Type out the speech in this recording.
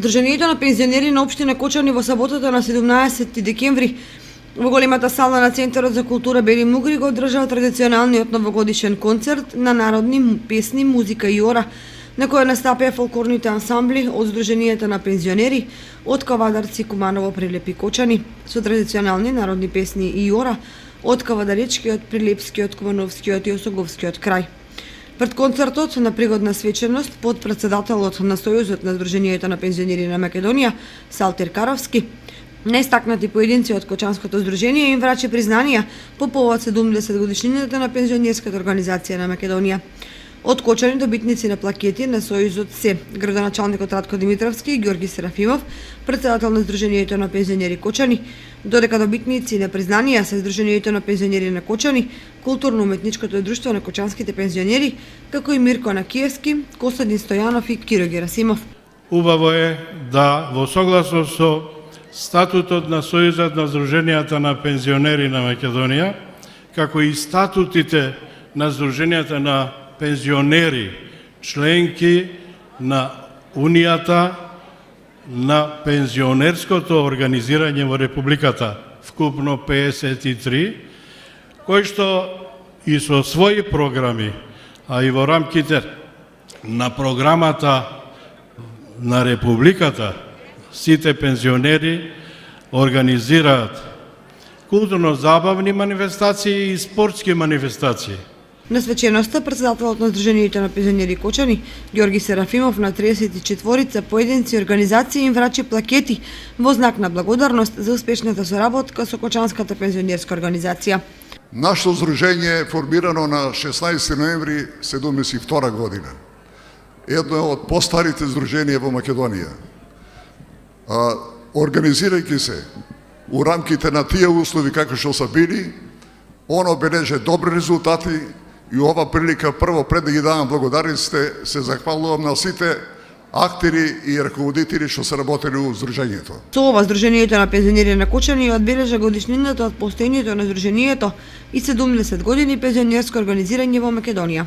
Сдруженијето на пензионери на општина Кочани во саботата на 17 декември во големата сала на Центарот за култура Бели Мугри го одржаа традиционалниот новогодишен концерт на народни песни, музика и ора, на која настапија фолклорните ансамбли од Сдруженијата на пензионери од Кавадарци, Куманово, Прилепи, Кочани со традиционални народни песни и ора од Кавадаречкиот, Прилепскиот, Кумановскиот и Осоговскиот крај. Пред концертот на пригодна свеченост под председателот на Сојузот на Сдруженијето на пензионери на Македонија Салтир Каровски, наистакнати поединци од Кочанското здружение им врачи признанија по повод 70 годишнината на пензионерската организација на Македонија. Од Кочани добитници на плакети на Сојузот се градоначалникот Радко Димитровски и Ѓорги Серафимов, председател на Сдруженијето на пензионери Кочани, додека добитници на признанија се Сдруженијето на пензионери на Кочани, Културно-уметничкото друштво на кочанските пензионери, како и Мирко Накиевски, Костадин Стојанов и Киро Герасимов. Убаво е да во согласност со статутот на Сојузот на Сдруженијата на пензионери на Македонија, како и статутите на Сдруженијата на пензионери, членки на Унијата на пензионерското организирање во Републиката, вкупно 53, кои што и со своји програми, а и во рамките на програмата на Републиката, сите пензионери организираат културно-забавни манифестации и спортски манифестации. На свеченоста председателот на Сдруженијето на пензионери Кочани Ѓорги Серафимов на 34 поединци организации им врачи плакети во знак на благодарност за успешната соработка со Кочанската пензионерска организација. Нашето здружение е формирано на 16 ноември 1972 година. Едно од постарите здруженија во Македонија. Организирајќи се у рамките на тие услови како што са били, оно бележе добри резултати и ова прилика прво пред да ги давам благодарниците се захвалувам на сите актери и раководители што се работели у здружењето. Со ова Сдруженијето на пензионери на Кочани одбележа годишнината од постоењето на здруженијето и 70 години пензионерско организирање во Македонија.